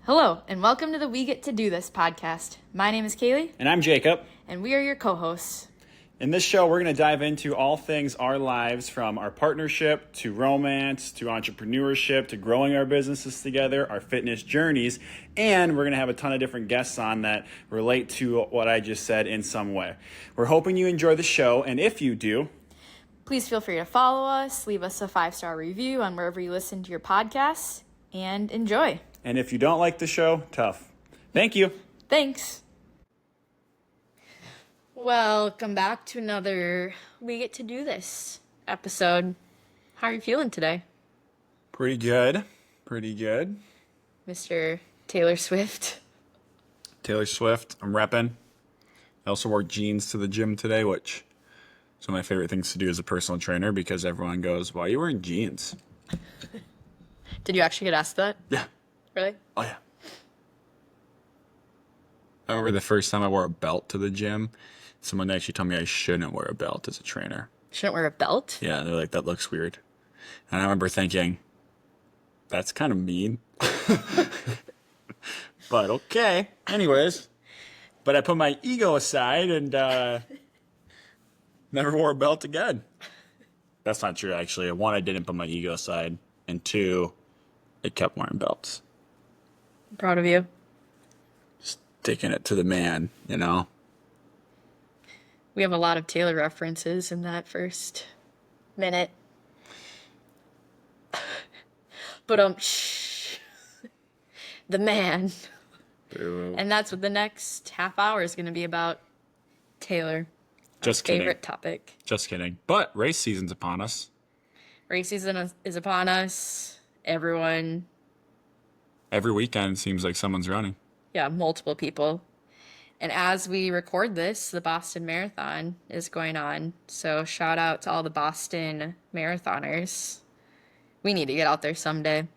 Hello, and welcome to the We Get to Do This podcast. My name is Kaylee. And I'm Jacob. And we are your co-hosts. In this show, we're going to dive into all things our lives, from our partnership to romance to entrepreneurship to growing our businesses together, our fitness journeys, and we're going to have a ton of different guests on that relate to what I just said in some way. We're hoping you enjoy the show, and if you do, please feel free to follow us, leave us a 5-star review on wherever you listen to your podcasts, and enjoy. And if you don't like the show, tough. Thank you. Thanks. Welcome back to another We Get to Do This episode. How are you feeling today? Pretty good. Mr. Taylor Swift. Taylor Swift, I'm repping. I also wore jeans to the gym today, which is one of my favorite things to do as a personal trainer, because everyone goes, "Why are you wearing jeans?" Did you actually get asked that? Yeah. Really? Oh, yeah. I remember the first time I wore a belt to the gym, someone actually told me I shouldn't wear a belt as a trainer. Shouldn't wear a belt? Yeah, they're like, that looks weird. And I remember thinking, that's kind of mean. But okay. Anyways. But I put my ego aside and never wore a belt again. That's not true, actually. One, I didn't put my ego aside. And two, I kept wearing belts. I'm proud of you. Just taking it to the man, you know? We have a lot of Taylor references in that first minute. But the man. Boo. And that's what the next half hour is going to be about. Taylor. Just kidding. Favorite topic. Just kidding. But race season's upon us. Race season is upon us. Everyone. Every weekend it seems like someone's running. Yeah, multiple people. And as we record this, the Boston Marathon is going on. So shout out to all the Boston marathoners. We need to get out there someday.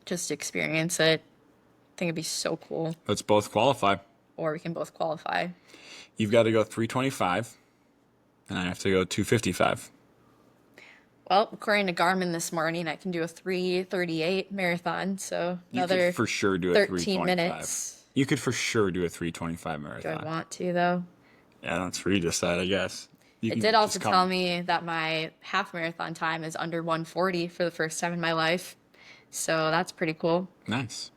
Just to experience it. I think it'd be so cool. Let's both qualify. Or we can both qualify. You've got to go 325, and I have to go 255. Well, according to Garmin this morning, I can do a 3:38 marathon. So another you could for sure do a 13 minutes. You could for sure do a 325 marathon. Do I want to, though? Yeah, that's for you to decide, I guess. It did also tell me that my half marathon time is under 1:40 for the first time in my life. So that's pretty cool. Nice.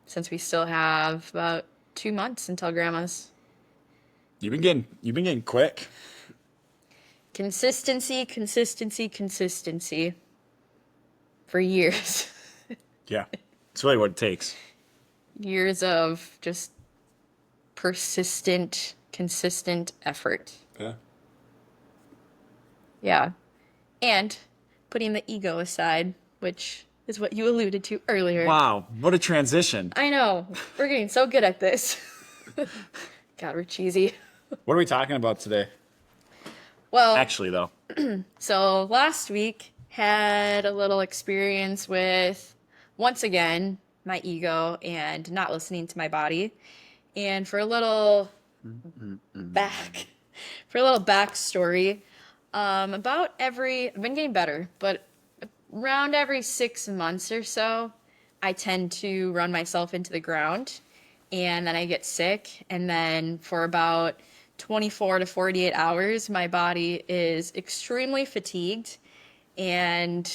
Since we still have about 2 months until Grandma's. You've been getting quick. Consistency. For years. Yeah. It's really what it takes. Years of just persistent, consistent effort. Yeah. Yeah. And putting the ego aside, which is what you alluded to earlier. Wow, what a transition. I know. We're getting so good at this. God, we're cheesy. What are we talking about today? Well, Actually, though. So last week had a little experience with, once again, my ego and not listening to my body. And for a little backstory, I've been getting better, but around every 6 months or so, I tend to run myself into the ground, and then I get sick, and then for about 24 to 48 hours, my body is extremely fatigued, and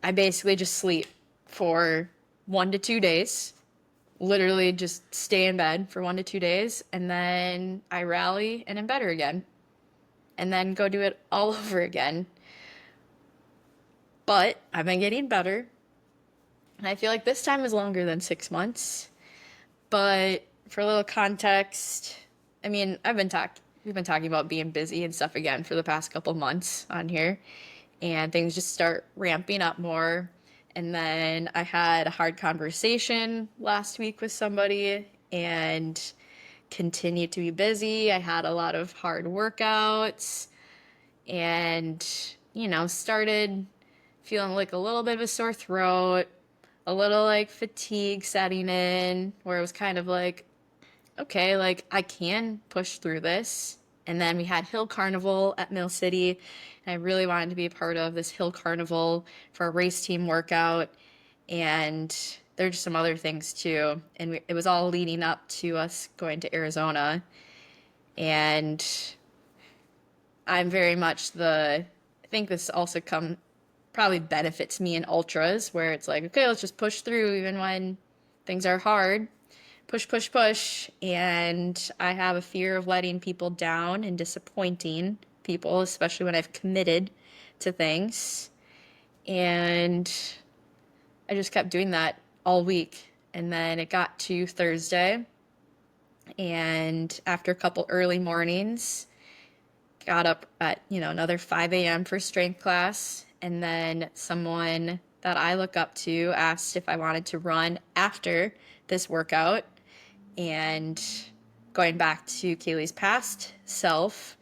I basically just sleep for 1 to 2 days. Literally just stay in bed for 1 to 2 days, and then I rally and I'm better again. And then go do it all over again. But I've been getting better. And I feel like this time is longer than 6 months. But for a little context, I mean, we've been talking about being busy and stuff again for the past couple months on here. And things just start ramping up more. And then I had a hard conversation last week with somebody and continued to be busy. I had a lot of hard workouts and, started feeling like a little bit of a sore throat, a little like fatigue setting in, where it was kind of like, okay, like I can push through this. And then we had Hill Carnival at Mill City, and I really wanted to be a part of this Hill Carnival for a race team workout. And there's some other things too. And it was all leading up to us going to Arizona. And I'm very much I think this also probably benefits me in ultras where it's like, okay, let's just push through even when things are hard. Push, push, push. And I have a fear of letting people down and disappointing people, especially when I've committed to things. And I just kept doing that all week. And then it got to Thursday. And after a couple early mornings, got up at, another 5 a.m. for strength class. And then someone that I look up to asked if I wanted to run after this workout. And going back to Kaylee's past self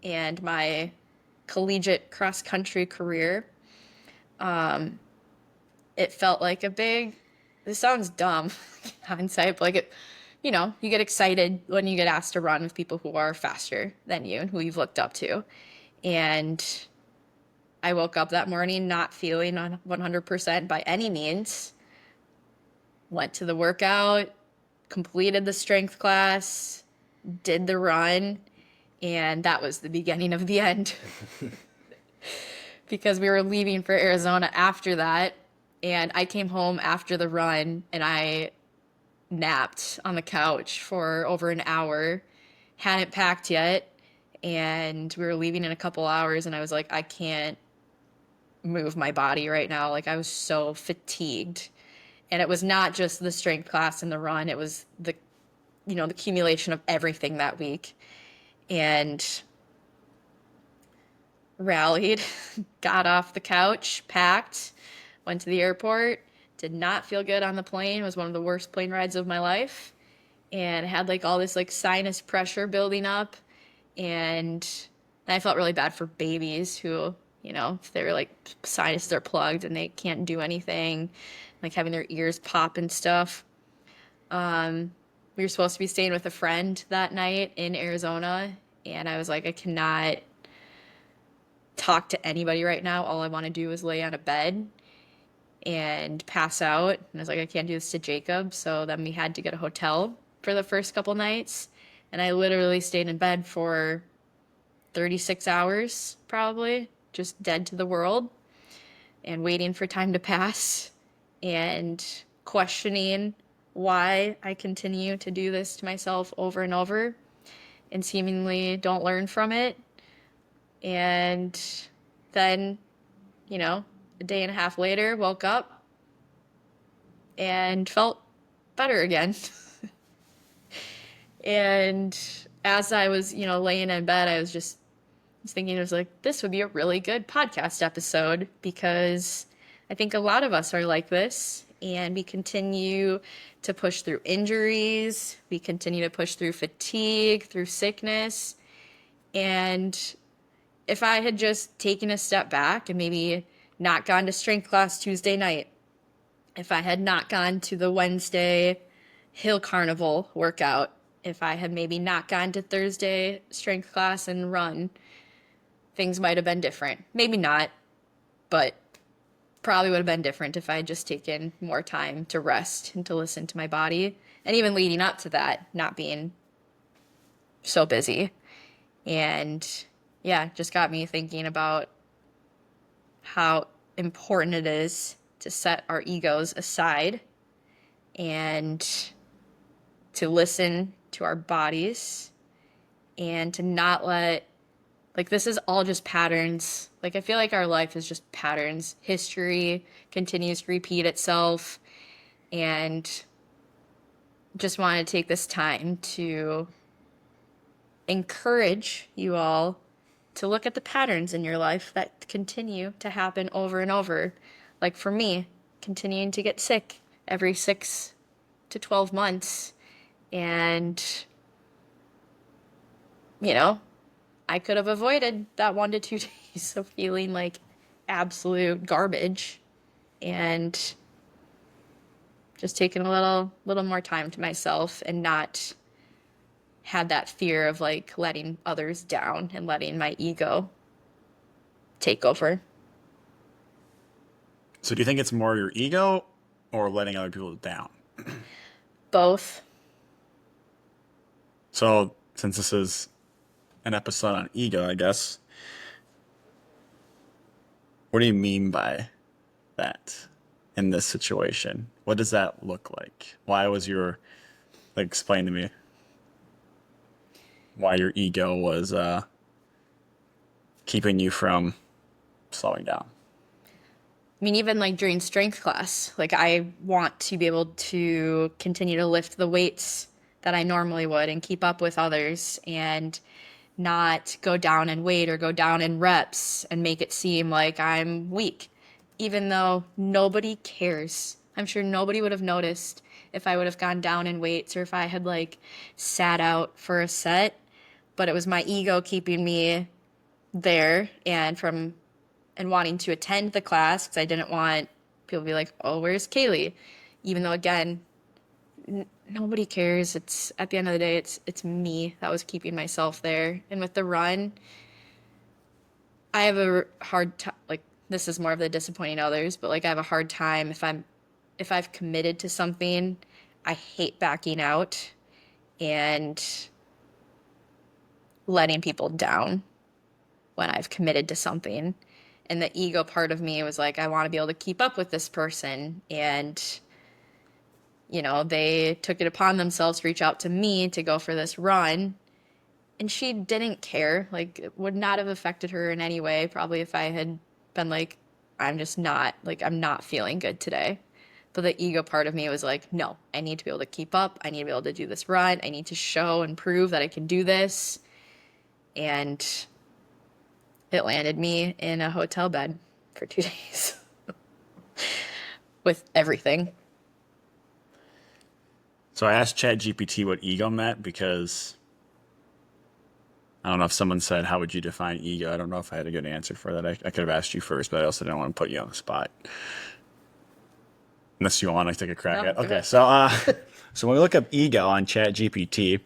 and my collegiate cross country career, it felt like this sounds dumb in hindsight, but you get excited when you get asked to run with people who are faster than you and who you've looked up to. And I woke up that morning not feeling 100% by any means. Went to the workout, completed the strength class, did the run, and that was the beginning of the end. Because we were leaving for Arizona after that, and I came home after the run and I napped on the couch for over an hour, hadn't packed yet, and we were leaving in a couple hours, and I was like, I can't move my body right now. Like, I was so fatigued. And it was not just the strength class and the run, it was the accumulation of everything that week. And rallied, got off the couch, packed, went to the airport, did not feel good on the plane. It was one of the worst plane rides of my life. And had all this sinus pressure building up. And I felt really bad for babies who, if their sinuses are plugged and they can't do anything, having their ears pop and stuff. We were supposed to be staying with a friend that night in Arizona. And I was like, I cannot talk to anybody right now. All I want to do is lay on a bed and pass out. And I was like, I can't do this to Jacob. So then we had to get a hotel for the first couple nights. And I literally stayed in bed for 36 hours, probably, just dead to the world and waiting for time to pass and questioning why I continue to do this to myself over and over and seemingly don't learn from it. And then, a day and a half later, woke up and felt better again. And as I was, laying in bed, I was thinking, it was like, this would be a really good podcast episode because I think a lot of us are like this, and we continue to push through injuries. We continue to push through fatigue, through sickness. And if I had just taken a step back and maybe not gone to strength class Tuesday night, if I had not gone to the Wednesday Hill Carnival workout, if I had maybe not gone to Thursday strength class and run, things might have been different. Maybe not, but probably would have been different if I had just taken more time to rest and to listen to my body. And even leading up to that, not being so busy. And yeah, just got me thinking about how important it is to set our egos aside and to listen to our bodies and to not let, this is all just patterns. I feel like our life is just patterns. History continues to repeat itself. And just want to take this time to encourage you all to look at the patterns in your life that continue to happen over and over. Like for me, continuing to get sick every 6 to 12 months. And, I could have avoided that 1 to 2 days of feeling like absolute garbage and just taking a little more time to myself and not had that fear of letting others down and letting my ego take over. So do you think it's more your ego or letting other people down? Both. So, since this is an episode on ego, I guess, what do you mean by that in this situation? What does that look like? Why was your, like, explain to me why your ego was keeping you from slowing down? I mean, even like during strength class, like I want to be able to continue to lift the weights that I normally would and keep up with others and not go down in weight or go down in reps and make it seem like I'm weak, even though nobody cares. I'm sure nobody would have noticed if I would have gone down in weights or if I had like sat out for a set, but it was my ego keeping me there and wanting to attend the class because I didn't want people to be like, "Oh, where's Kaylee?" Even though again, nobody cares. It's at the end of the day, it's me that was keeping myself there. And with the run, I have a hard time. Like this is more of the disappointing others, but like I have a hard time if I've committed to something. I hate backing out and letting people down when I've committed to something. And the ego part of me was like, I want to be able to keep up with this person. And, they took it upon themselves to reach out to me to go for this run. And she didn't care. Like, it would not have affected her in any way, probably if I had been like, I'm not feeling good today. But the ego part of me was like, no, I need to be able to keep up. I need to be able to do this run. I need to show and prove that I can do this. And it landed me in a hotel bed for 2 days with everything. So I asked ChatGPT what ego meant because I don't know if someone said, how would you define ego? I don't know if I had a good answer for that. I could have asked you first, but I also didn't want to put you on the spot. Unless you want to take a crack No, at it. go Okay, ahead. so when we look up ego on ChatGPT,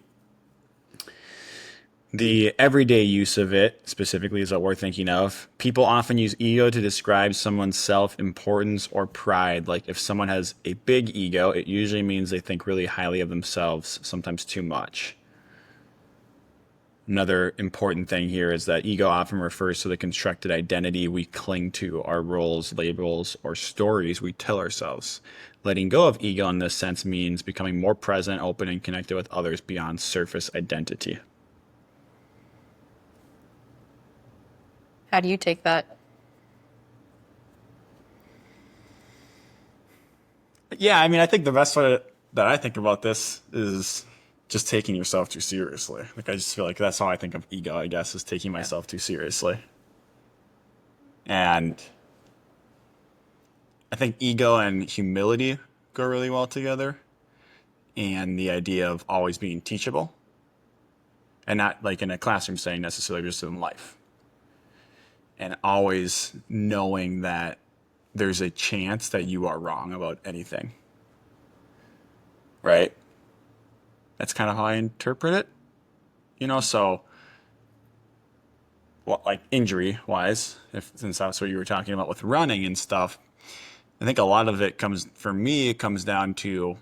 the everyday use of it specifically is what we're thinking of. People often use ego to describe someone's self importance or pride. Like if someone has a big ego, it usually means they think really highly of themselves, sometimes too much. Another important thing here is that ego often refers to the constructed identity we cling to, our roles, labels, or stories we tell ourselves. Letting go of ego in this sense means becoming more present, open, and connected with others beyond surface identity. How do you take that? Yeah, I mean, I think the best way that I think about this is just taking yourself too seriously. Like, I just feel like that's how I think of ego, I guess, is taking Yeah. myself too seriously. And I think ego and humility go really well together. And the idea of always being teachable and not like in a classroom setting necessarily, just in life. And always knowing that there's a chance that you are wrong about anything. Right? That's kind of how I interpret it. So well, like injury wise, if since that's what you were talking about with running and stuff, I think a lot of it comes for me, it comes down to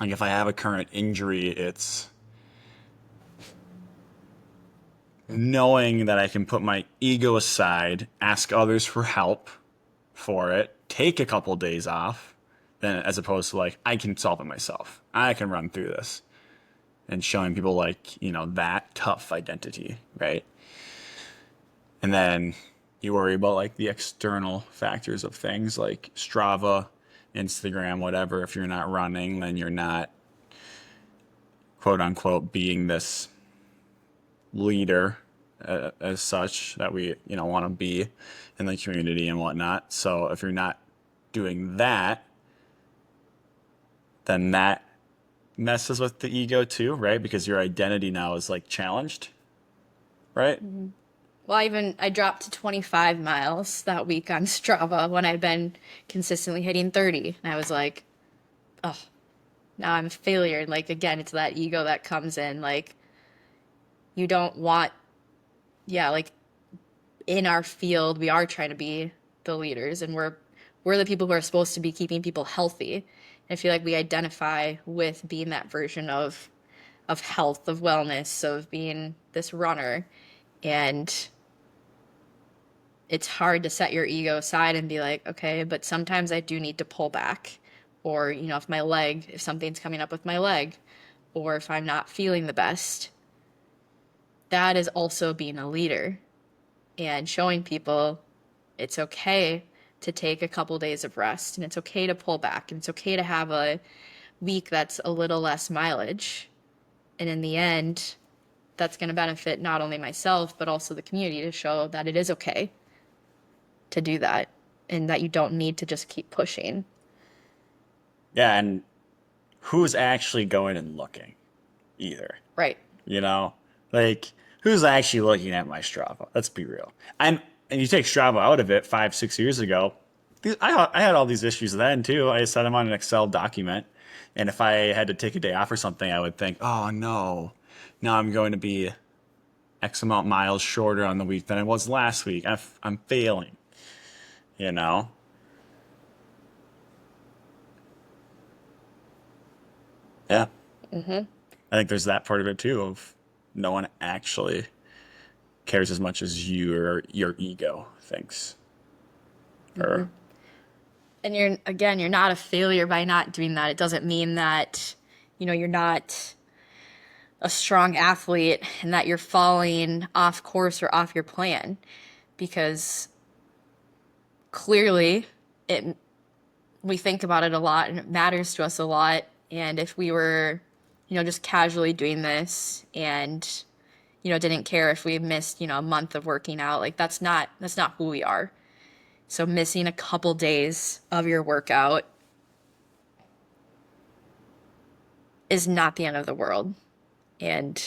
like if I have a current injury, it's knowing that I can put my ego aside, ask others for help for it, take a couple days off, then as opposed to like I can solve it myself. I can run through this. And showing people like, that tough identity, right? And then you worry about like the external factors of things like Strava, Instagram, whatever. If you're not running, then you're not quote unquote being this leader as such that we, want to be in the community and whatnot. So if you're not doing that, then that messes with the ego too, right? Because your identity now is like challenged, right? Well, I dropped to 25 miles that week on Strava when I'd been consistently hitting 30. And I was like, oh, now I'm a failure. And like, again, it's that ego that comes in. Like, you don't want, yeah, like in our field, we are trying to be the leaders and we're We're the people who are supposed to be keeping people healthy. And I feel like we identify with being that version of health, of wellness, of being this runner. And it's hard to set your ego aside and be like, okay, but sometimes I do need to pull back. Or, if something's coming up with my leg, or if I'm not feeling the best, that is also being a leader and showing people it's okay to take a couple days of rest and it's okay to pull back and it's okay to have a week that's a little less mileage. And in the end, that's going to benefit not only myself, but also the community to show that it is okay to do that and that you don't need to just keep pushing. Yeah, and who's actually going and looking either? Right. You know, like who's actually looking at my Strava? Let's be real. And you take Strava out of it 5, 6 years ago. I had all these issues then too. I set them on an Excel document, and if I had to take a day off or something, I would think, oh no, now I'm going to be X amount miles shorter on the week than I was last week. I'm failing. You know. Yeah. I think there's that part of it too of no one actually cares as much as you or your ego thinks. Or And you're not a failure by not doing that. It doesn't mean that, you're not a strong athlete and that you're falling off course or off your plan because clearly it we think about it a lot and it matters to us a lot. And if we were, just casually doing this and, didn't care if we missed, a month of working out, like that's not who we are. So missing a couple days of your workout is not the end of the world. And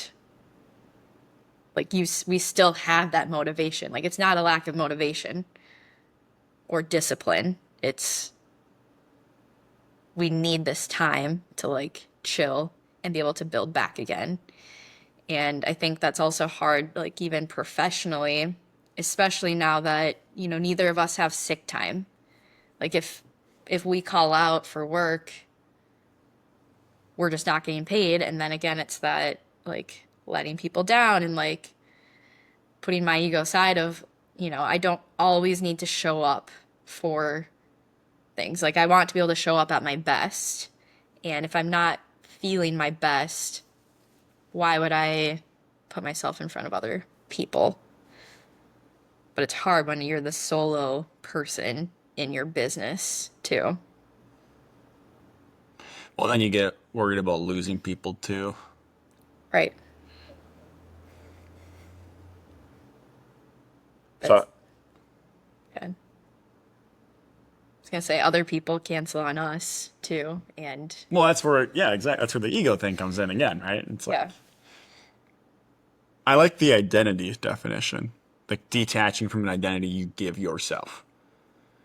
like we still have that motivation. Like it's not a lack of motivation or discipline. It's we need this time to like chill and be able to build back again. And I think that's also hard, like even professionally, especially now that, neither of us have sick time. Like if we call out for work, we're just not getting paid. And then again, it's that like letting people down and like putting my ego aside of, I don't always need to show up for things. Like I want to be able to show up at my best. And if I'm not feeling my best, why would I put myself in front of other people? But it's hard when you're the solo person in your business too. well, then you get worried about losing people too. Right. So Good. I was gonna say other people cancel on us too, and well, that's where exactly that's where the ego thing comes in again, right? It's like yeah, I like the identity definition, like detaching from an identity you give yourself,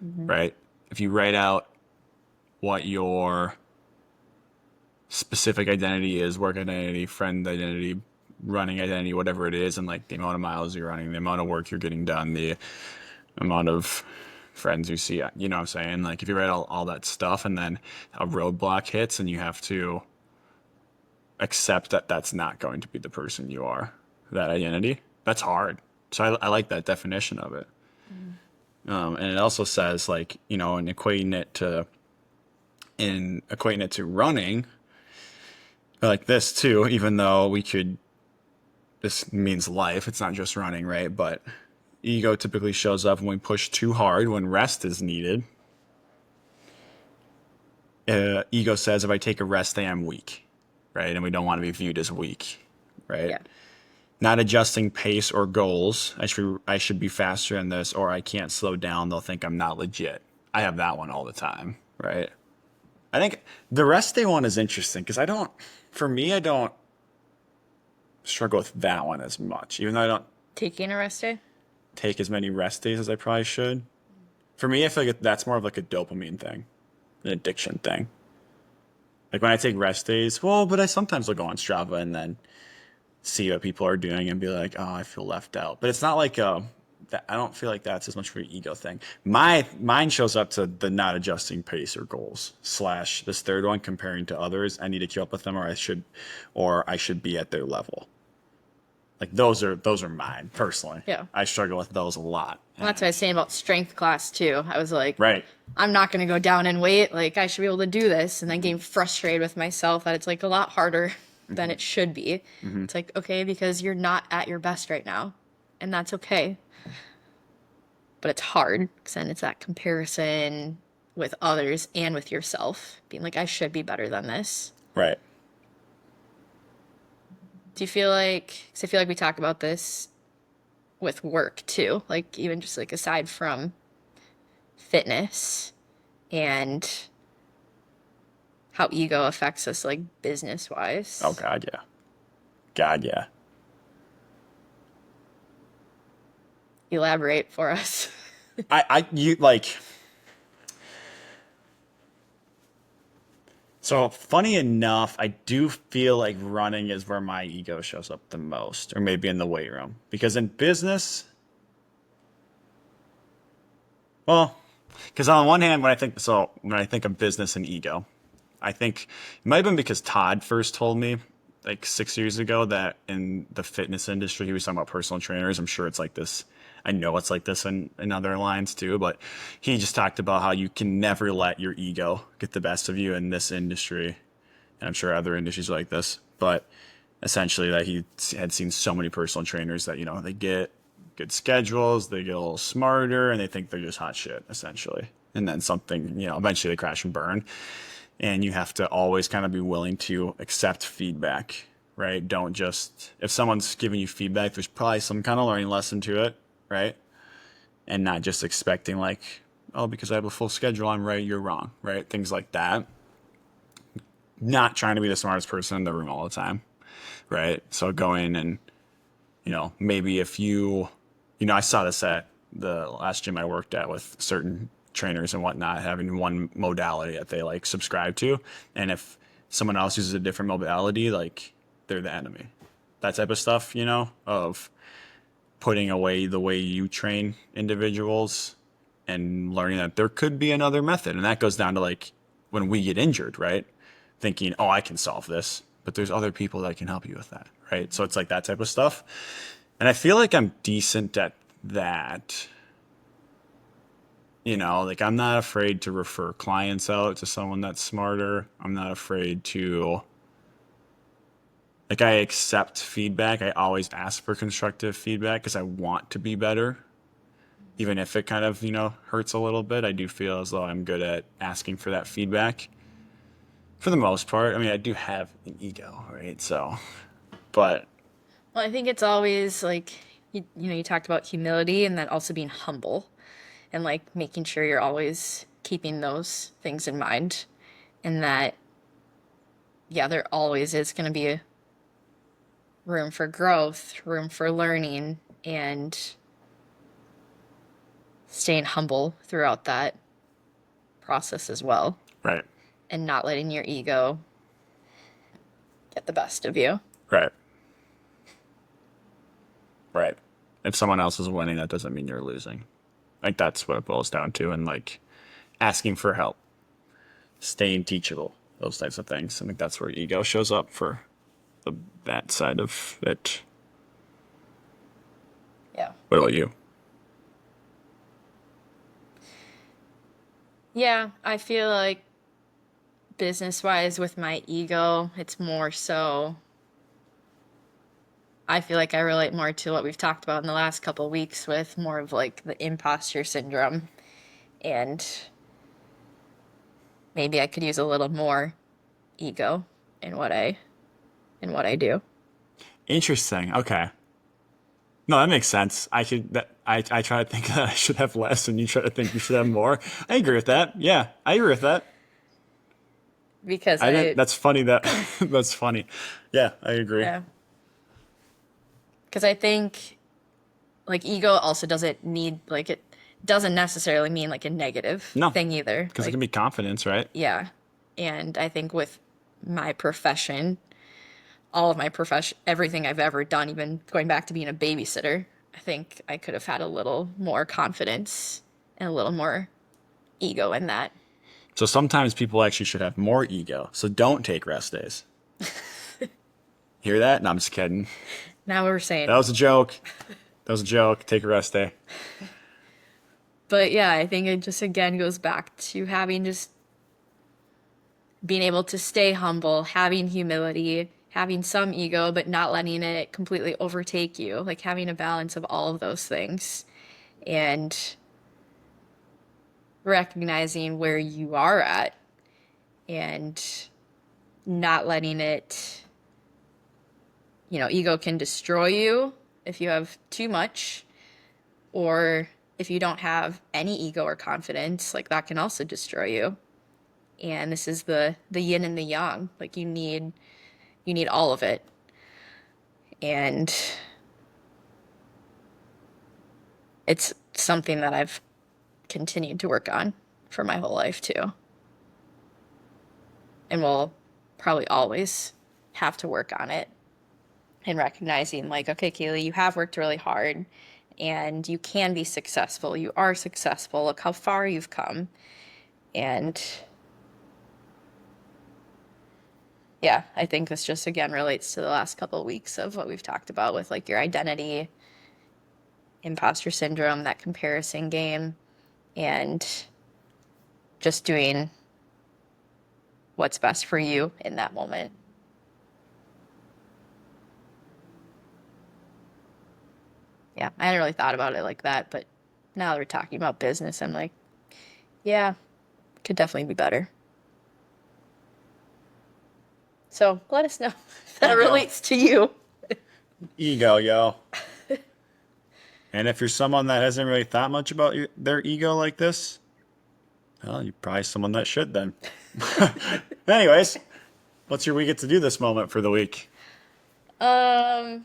right? If you write out what your specific identity is, work identity, friend identity, running identity, whatever it is, and like the amount of miles you're running, the amount of work you're getting done, the amount of friends you see, you know what I'm saying? Like if you write all that stuff and then a roadblock hits and you have to accept that that's not going to be the person you are, that identity, that's hard. So I like that definition of it. And it also says like, in equating it to running, like this too, even though this means life, it's not just running, right? But ego typically shows up when we push too hard, when rest is needed. Ego says if I take a rest day, I'm weak, right? And we don't want to be viewed as weak, right? yeah, Not adjusting pace or goals. I should be faster than this, or I can't slow down. They'll think I'm not legit. I have that one all the time, right? I think the rest day one is interesting because I don't struggle with that one as much, even though I don't taking a rest day. take as many rest days as I probably should. For me, I feel like that's more of like a dopamine thing, an addiction thing. Like when I take rest days, but I sometimes will go on Strava and then see what people are doing and be like, oh, I feel left out. But it's not like a I don't feel like that's as much for your ego thing. Mine shows up to the not adjusting pace or goals slash this third one, comparing to others. I need to keep up with them, or I should be at their level. Like those are mine personally. Yeah. I struggle with those a lot. Well, that's what I was saying about strength class too. I was like, Right. I'm not going to go down in weight. Like, I should be able to do this. And then getting frustrated with myself that it's like a lot harder than it should be. It's like, okay, because you're not at your best right now. And that's okay. But it's hard because then it's that comparison with others and with yourself, being like, I should be better than this. Right. Do you feel like, because I feel like we talk about this with work too, like even just like aside from fitness and how ego affects us like business wise. Oh God, yeah. God, yeah. Elaborate for us. You like. So funny enough, I do feel like running is where my ego shows up the most, or maybe in the weight room. Because in business, well, because on one hand, when I think of business and ego, I think it might have been because Todd first told me like 6 years ago that in the fitness industry, he was talking about personal trainers. I'm sure it's like this. I know it's like this in other lines too, but he just talked about how you can never let your ego get the best of you in this industry. And I'm sure other industries are like this, but essentially that he had seen so many personal trainers that, they get good schedules, they get a little smarter, and they think they're just hot shit, essentially. And then something, eventually they crash and burn. And you have to always kind of be willing to accept feedback, right? Don't just, if someone's giving you feedback, there's probably some kind of learning lesson to it, right? And not just expecting like, oh, because I have a full schedule, I'm right, you're wrong, right? Things like that. Not trying to be the smartest person in the room all the time, right? So going and, maybe if I saw this at the last gym I worked at with certain trainers and whatnot, having one modality that they like subscribe to. And if someone else uses a different modality, like they're the enemy. That type of stuff, of putting away the way you train individuals and learning that there could be another method. And that goes down to like when we get injured, right? Thinking, oh, I can solve this, but there's other people that can help you with that, right? So it's like that type of stuff. And I feel like I'm decent at that. Like I'm not afraid to refer clients out to someone that's smarter. I'm not afraid to, like, I accept feedback. I always ask for constructive feedback because I want to be better. Even if it kind of, hurts a little bit, I do feel as though I'm good at asking for that feedback. For the most part, I mean, I do have an ego, right? So, but. Well, I think it's always like, you talked about humility and that also being humble and like making sure you're always keeping those things in mind and that, yeah, there always is going to be room for growth, room for learning, and staying humble throughout that process as well. Right. And not letting your ego get the best of you. Right. Right. If someone else is winning, that doesn't mean you're losing. Like that's what it boils down to. And like asking for help, staying teachable, those types of things. I think that's where ego shows up for that side of it. Yeah. What about you? Yeah, I feel like business wise with my ego, it's more so I feel like I relate more to what we've talked about in the last couple of weeks with more of like the imposter syndrome and maybe I could use a little more ego in what I do. Interesting. Okay. No, that makes sense. I try to think that I should have less and you try to think you should have more. I agree with that. Yeah, I agree with that. Because that's funny that's funny. Yeah, I agree. yeah. Because I think like ego also doesn't need like it doesn't necessarily mean like a negative No, thing either. because it Like, can be confidence, right? yeah. And I think with my profession, all of my profession, everything I've ever done, even going back to being a babysitter, I think I could have had a little more confidence and a little more ego in that. So sometimes people actually should have more ego. So don't take rest days. Hear that? No, I'm just kidding. Now we're saying, That was a joke. That was a joke. Take a rest day. but yeah, I think it just again goes back to having just being able to stay humble, having humility, having some ego, but not letting it completely overtake you, like having a balance of all of those things and recognizing where you are at and not letting it, ego can destroy you if you have too much, or if you don't have any ego or confidence, like that can also destroy you. And this is the yin and the yang. Like you need all of it. And it's something that I've continued to work on for my whole life too. And will probably always have to work on it and recognizing like, okay, Kaylee, you have worked really hard and you can be successful. You are successful. Look how far you've come. And yeah, I think this just again relates to the last couple of weeks of what we've talked about with like your identity, imposter syndrome, that comparison game, and just doing what's best for you in that moment. Yeah, I hadn't really thought about it like that, but now that we're talking about business, I'm like, yeah, could definitely be better. So let us know if that There you go. relates to you. Ego, yo. And if you're someone that hasn't really thought much about their ego like this, well, you're probably someone that should then. Anyways, what's your we get to do this moment for the week? Um,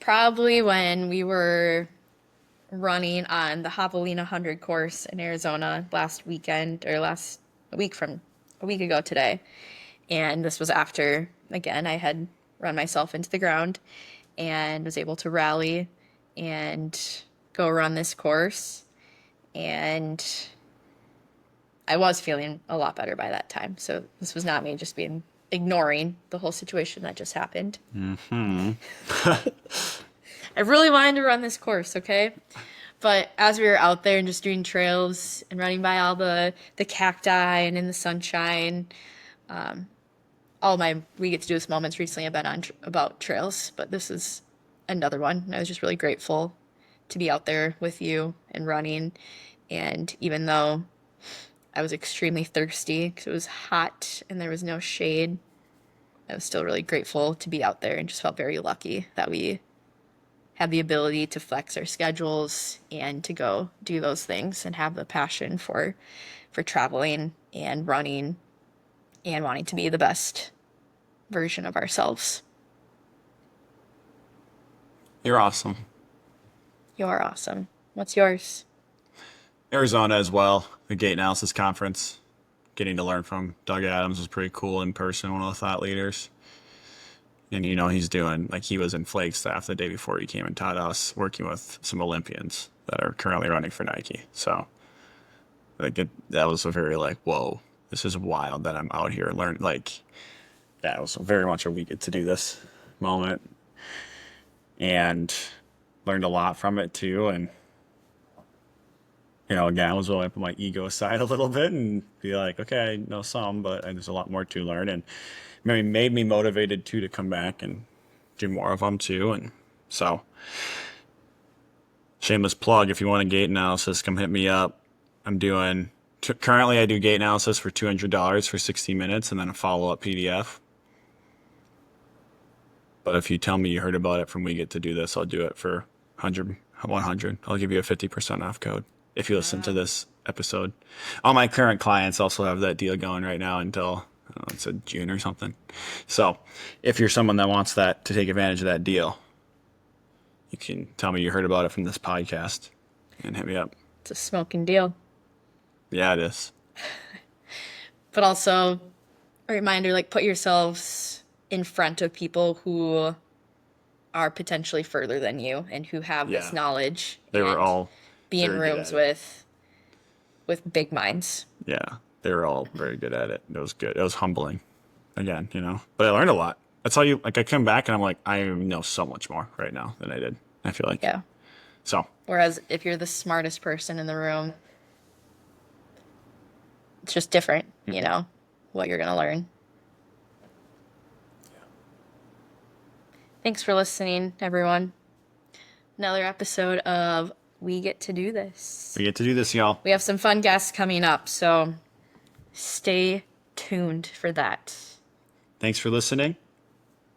Probably when we were running on the Javelina 100 course in Arizona last weekend, or last a week from a week ago today. And this was after, again, I had run myself into the ground and was able to rally and go run this course. And I was feeling a lot better by that time. So this was not me just being ignoring the whole situation that just happened. I really wanted to run this course, okay? But as we were out there and just doing trails and running by all the cacti and in the sunshine, all my we get to do this moments recently have been on about trails, but this is another one. And I was just really grateful to be out there with you and running. And even though I was extremely thirsty because it was hot and there was no shade, I was still really grateful to be out there and just felt very lucky that we had the ability to flex our schedules and to go do those things and have the passion for traveling and running and wanting to be the best version of ourselves. You're awesome. You're awesome. What's yours? Arizona as well, the Gait Analysis Conference. Getting to learn from Doug Adams was pretty cool in person, one of the thought leaders. And he's doing, like, he was in Flagstaff the day before he came and taught us, working with some Olympians that are currently running for Nike. So that was a very like, whoa, this is wild that I'm out here learning. Like, that was very much a we get to do this moment, and learned a lot from it too. And again, I was willing to put my ego aside a little bit and be like, okay, I know some, but there's a lot more to learn. And maybe made me motivated too to come back and do more of them too. And so, shameless plug, if you want a gait analysis, come hit me up. I'm doing, currently I do gait analysis for $200 for 60 minutes and then a follow-up PDF. But if you tell me you heard about it from We Get to Do This, I'll do it for 100. I'll give you a 50% off code if you listen to this episode. All my current clients also have that deal going right now until it's a June or something. So if you're someone that wants to take advantage of that deal, you can tell me you heard about it from this podcast and hit me up. It's a smoking deal. Yeah, it is. But also a reminder, like, put yourselves in front of people who are potentially further than you and who have this Yeah. knowledge. They were and all be in very good rooms at it. with big minds. Yeah, they were all very good at it. It was good. It was humbling, again, But I learned a lot. That's how you like. I come back and I'm like, I know so much more right now than I did. I feel like. Yeah. So Whereas if you're the smartest person in the room, it's just different, what you're going to learn. Thanks for listening, everyone. Another episode of We Get to Do This. we get to do this, y'all. We have some fun guests coming up, so stay tuned for that. Thanks for listening,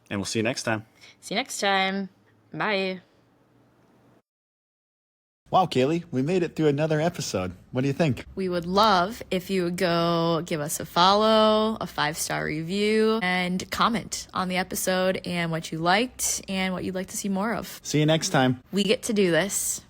and we'll see you next time. See you next time. Bye. Wow, Kaylee, we made it through another episode. What do you think? We would love if you would go give us a follow, a 5-star review, and comment on the episode and what you liked and what you'd like to see more of. See you next time. We Get to Do This.